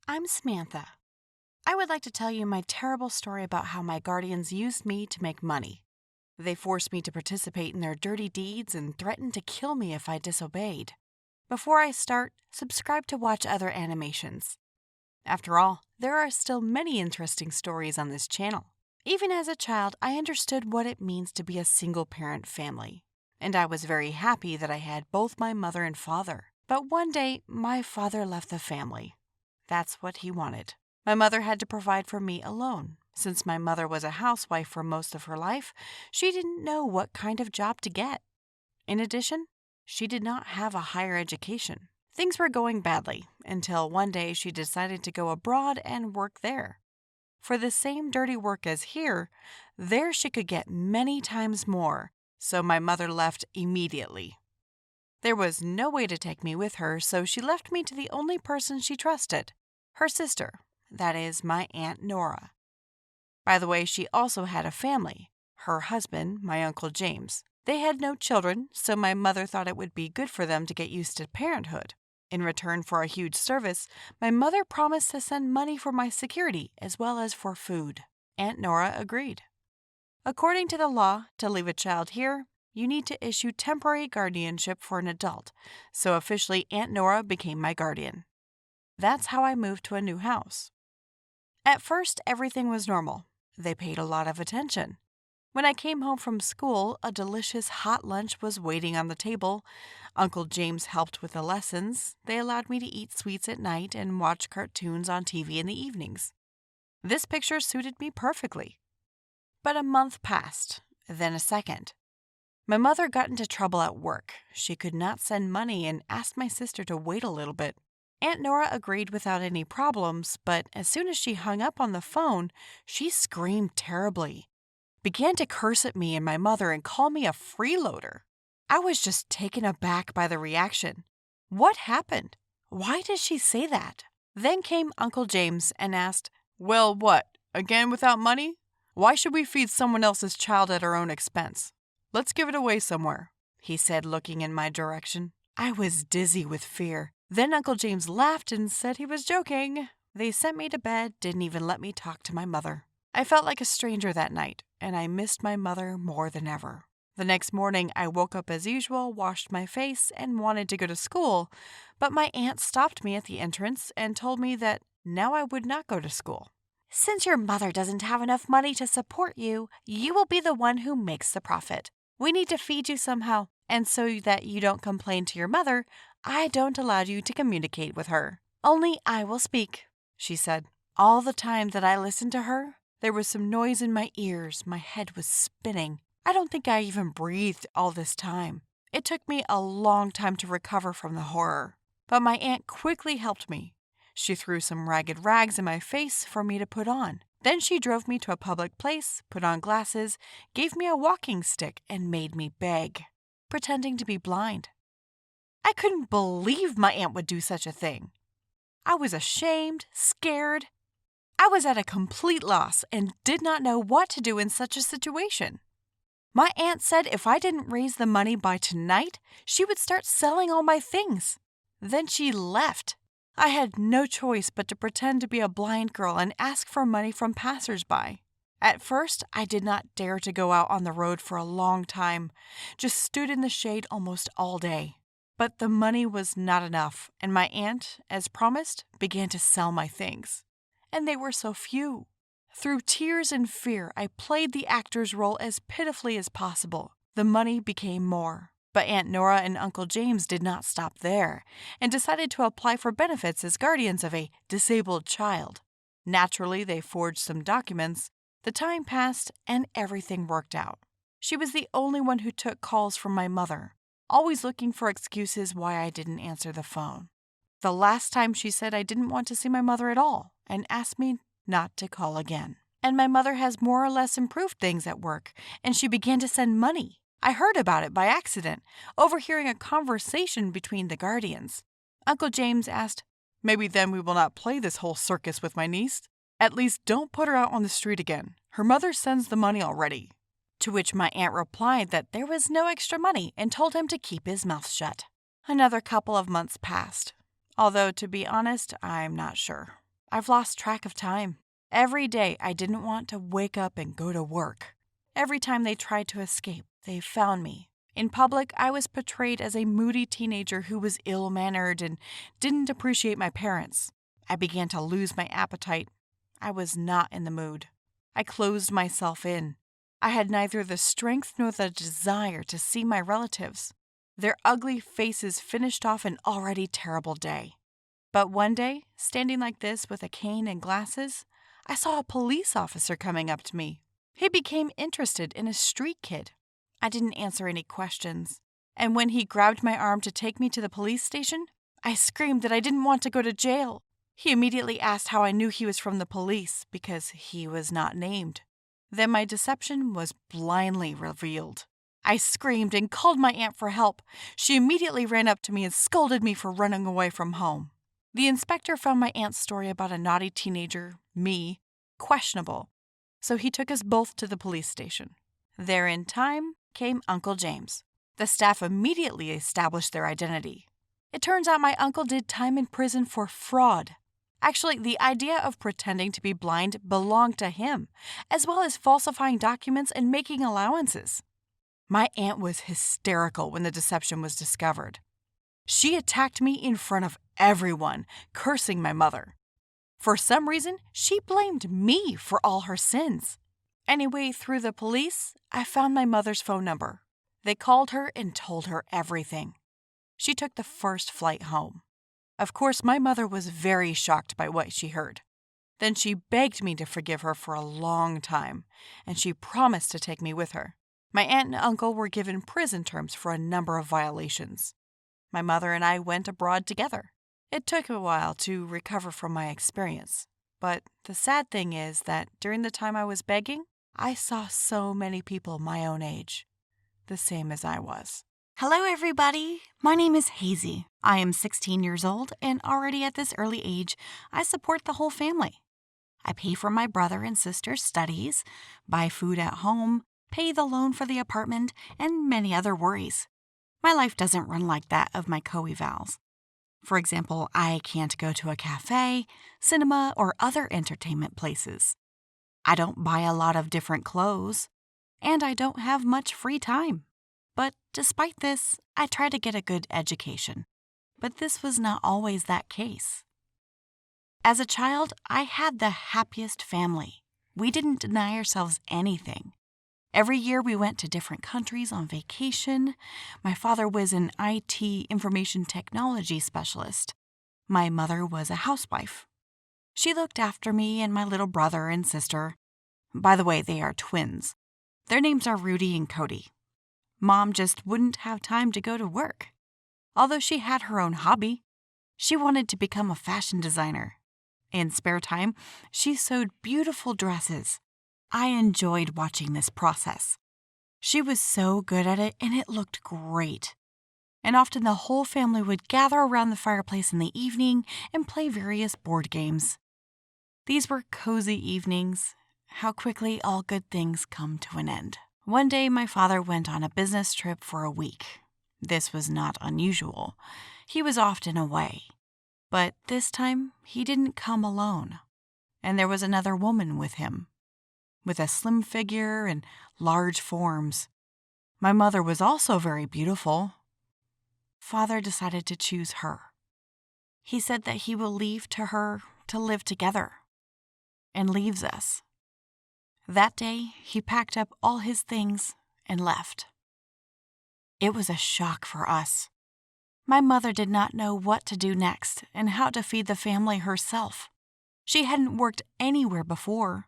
I'm Samantha. I would like to tell you my terrible story about how my guardians used me to make money. They forced me to participate in their dirty deeds and threatened to kill me if I disobeyed. Before I start, subscribe to watch other animations. After all, there are still many interesting stories on this channel. Even as a child, I understood what it means to be a single-parent family. And I was very happy that I had both my mother and father. But one day, my father left the family. That's what he wanted. My mother had to provide for me alone. Since my mother was a housewife for most of her life, she didn't know what kind of job to get. In addition, she did not have a higher education. Things were going badly until one day she decided to go abroad and work there. For the same dirty work as here, there she could get many times more, so my mother left immediately. There was no way to take me with her, so she left me to the only person she trusted, her sister, that is, my Aunt Nora. By the way, she also had a family, her husband, my Uncle James. They had no children, so my mother thought it would be good for them to get used to parenthood. In return for a huge service, my mother promised to send money for my security as well as for food. Aunt Nora agreed. According to the law, to leave a child here, you need to issue temporary guardianship for an adult, so officially Aunt Nora became my guardian. That's how I moved to a new house. At first, everything was normal. They paid a lot of attention. When I came home from school, a delicious hot lunch was waiting on the table. Uncle James helped with the lessons. They allowed me to eat sweets at night and watch cartoons on TV in the evenings. This picture suited me perfectly. But a month passed, then a second. My mother got into trouble at work. She could not send money and asked my sister to wait a little bit. Aunt Nora agreed without any problems, but as soon as she hung up on the phone, she screamed terribly, began to curse at me and my mother and call me a freeloader. I was just taken aback by the reaction. What happened? Why did she say that? Then came Uncle James and asked, "Well, what? Again without money? Why should we feed someone else's child at our own expense? Let's give it away somewhere," he said, looking in my direction. I was dizzy with fear. Then Uncle James laughed and said he was joking. They sent me to bed, didn't even let me talk to my mother. I felt like a stranger that night, and I missed my mother more than ever. The next morning, I woke up as usual, washed my face, and wanted to go to school, but my aunt stopped me at the entrance and told me that now I would not go to school. "Since your mother doesn't have enough money to support you, you will be the one who makes the profit. We need to feed you somehow, and so that you don't complain to your mother, I don't allow you to communicate with her. Only I will speak," she said. All the time that I listened to her, there was some noise in my ears. My head was spinning. I don't think I even breathed all this time. It took me a long time to recover from the horror. But my aunt quickly helped me. She threw some ragged rags in my face for me to put on. Then she drove me to a public place, put on glasses, gave me a walking stick, and made me beg, pretending to be blind. I couldn't believe my aunt would do such a thing. I was ashamed, scared. I was at a complete loss and did not know what to do in such a situation. My aunt said if I didn't raise the money by tonight, she would start selling all my things. Then she left. I had no choice but to pretend to be a blind girl and ask for money from passers-by. At first, I did not dare to go out on the road for a long time, just stood in the shade almost all day. But the money was not enough, and my aunt, as promised, began to sell my things. And they were so few. Through tears and fear, I played the actor's role as pitifully as possible. The money became more. But Aunt Nora and Uncle James did not stop there, and decided to apply for benefits as guardians of a disabled child. Naturally, they forged some documents. The time passed, and everything worked out. She was the only one who took calls from my mother, always looking for excuses why I didn't answer the phone. The last time she said I didn't want to see my mother at all, and asked me not to call again. And my mother has more or less improved things at work, and she began to send money. I heard about it by accident, overhearing a conversation between the guardians. Uncle James asked, "Maybe then we will not play this whole circus with my niece. At least don't put her out on the street again. Her mother sends the money already." To which my aunt replied that there was no extra money and told him to keep his mouth shut. Another couple of months passed, although to be honest, I'm not sure. I've lost track of time. Every day I didn't want to wake up and go to work. Every time they tried to escape, they found me. In public, I was portrayed as a moody teenager who was ill-mannered and didn't appreciate my parents. I began to lose my appetite. I was not in the mood. I closed myself in. I had neither the strength nor the desire to see my relatives. Their ugly faces finished off an already terrible day. But one day, standing like this with a cane and glasses, I saw a police officer coming up to me. He became interested in a street kid. I didn't answer any questions. And when he grabbed my arm to take me to the police station, I screamed that I didn't want to go to jail. He immediately asked how I knew he was from the police because he was not named. Then my deception was blindly revealed. I screamed and called my aunt for help. She immediately ran up to me and scolded me for running away from home. The inspector found my aunt's story about a naughty teenager, me, questionable, so he took us both to the police station. There in time came Uncle James. The staff immediately established their identity. It turns out my uncle did time in prison for fraud. Actually, the idea of pretending to be blind belonged to him, as well as falsifying documents and making allowances. My aunt was hysterical when the deception was discovered. She attacked me in front of everyone, cursing my mother. For some reason, she blamed me for all her sins. Anyway, through the police, I found my mother's phone number. They called her and told her everything. She took the first flight home. Of course, my mother was very shocked by what she heard. Then she begged me to forgive her for a long time, and she promised to take me with her. My aunt and uncle were given prison terms for a number of violations. My mother and I went abroad together. It took a while to recover from my experience, but the sad thing is that during the time I was begging, I saw so many people my own age, the same as I was. Hello, everybody. My name is Hazy. I am 16 years old, and already at this early age, I support the whole family. I pay for my brother and sister's studies, buy food at home, pay the loan for the apartment, and many other worries. My life doesn't run like that of my co-evals. For example, I can't go to a cafe, cinema, or other entertainment places. I don't buy a lot of different clothes, and I don't have much free time. But despite this, I try to get a good education. But this was not always that case. As a child, I had the happiest family. We didn't deny ourselves anything. Every year we went to different countries on vacation. My father was an IT information technology specialist. My mother was a housewife. She looked after me and my little brother and sister. By the way, they are twins. Their names are Rudy and Cody. Mom just wouldn't have time to go to work. Although she had her own hobby, she wanted to become a fashion designer. In spare time, she sewed beautiful dresses. I enjoyed watching this process. She was so good at it, and it looked great. And often the whole family would gather around the fireplace in the evening and play various board games. These were cozy evenings. How quickly all good things come to an end. One day, my father went on a business trip for a week. This was not unusual. He was often away. But this time, he didn't come alone. And there was another woman with him, with a slim figure and large forms. My mother was also very beautiful. Father decided to choose her. He said that he will leave to her to live together, and leaves us. That day, he packed up all his things and left. It was a shock for us. My mother did not know what to do next and how to feed the family herself. She hadn't worked anywhere before.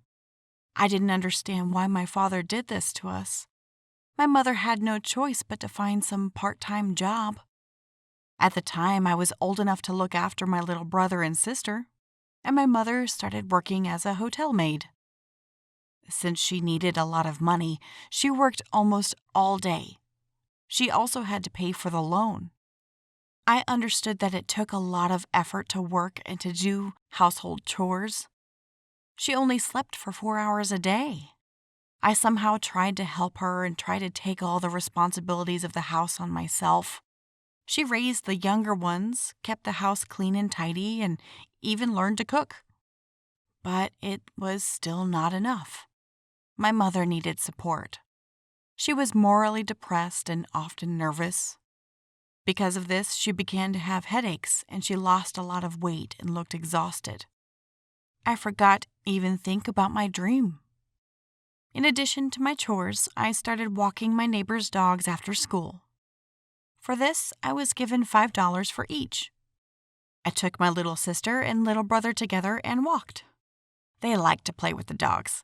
I didn't understand why my father did this to us. My mother had no choice but to find some part-time job. At the time, I was old enough to look after my little brother and sister, and my mother started working as a hotel maid. Since she needed a lot of money, she worked almost all day. She also had to pay for the loan. I understood that it took a lot of effort to work and to do household chores. She only slept for 4 hours a day. I somehow tried to help her and tried to take all the responsibilities of the house on myself. She raised the younger ones, kept the house clean and tidy, and even learned to cook. but it was still not enough. My mother needed support. She was morally depressed and often nervous. Because of this, she began to have headaches and she lost a lot of weight and looked exhausted. I forgot to even think about my dream. In addition to my chores, I started walking my neighbor's dogs after school. For this, I was given $5 for each. I took my little sister and little brother together and walked. They liked to play with the dogs.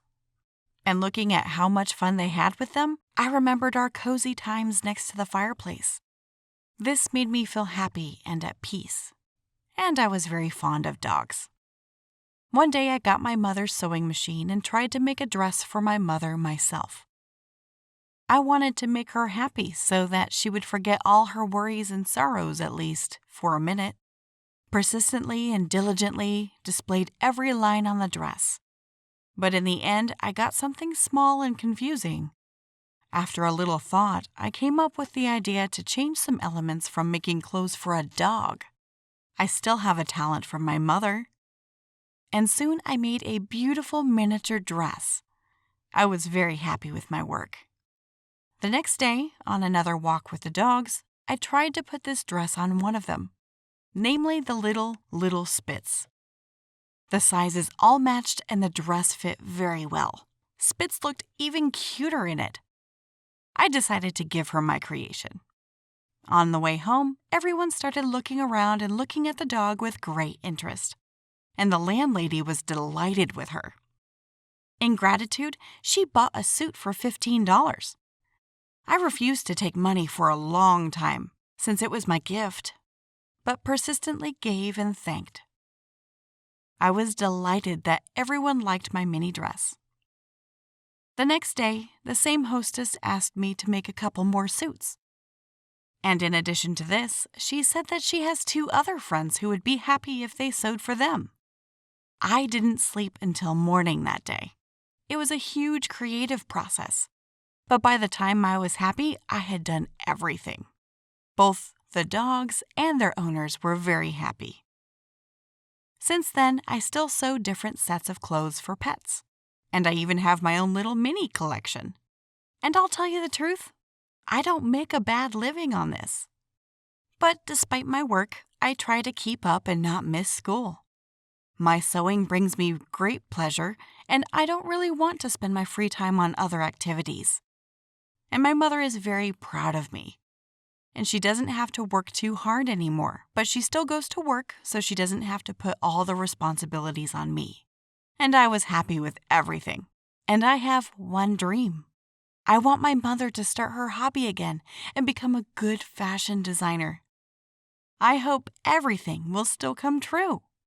And looking at how much fun they had with them, I remembered our cozy times next to the fireplace. This made me feel happy and at peace. And I was very fond of dogs. One day I got my mother's sewing machine and tried to make a dress for my mother myself. I wanted to make her happy so that she would forget all her worries and sorrows, at least for a minute. Persistently and diligently displayed every line on the dress. But in the end, I got something small and confusing. After a little thought, I came up with the idea to change some elements from making clothes for a dog. I still have a talent from my mother. And soon I made a beautiful miniature dress. I was very happy with my work. The next day, on another walk with the dogs, I tried to put this dress on one of them, namely the little Spitz. The sizes all matched and the dress fit very well. Spitz looked even cuter in it. I decided to give her my creation. On the way home, everyone started looking around and looking at the dog with great interest, and the landlady was delighted with her. In gratitude, she bought a suit for $15. I refused to take money for a long time, since it was my gift, but persistently gave and thanked. I was delighted that everyone liked my mini dress. The next day, the same hostess asked me to make a couple more suits. And in addition to this, she said that she has 2 other friends who would be happy if they sewed for them. I didn't sleep until morning that day. It was a huge creative process. But by the time I was happy, I had done everything. Both the dogs and their owners were very happy. Since then, I still sew different sets of clothes for pets. And I even have my own little mini collection. And I'll tell you the truth, I don't make a bad living on this. But despite my work, I try to keep up and not miss school. My sewing brings me great pleasure, and I don't really want to spend my free time on other activities. And my mother is very proud of me. And she doesn't have to work too hard anymore, but she still goes to work so she doesn't have to put all the responsibilities on me. And I was happy with everything. And I have one dream. I want my mother to start her hobby again and become a good fashion designer. I hope everything will still come true.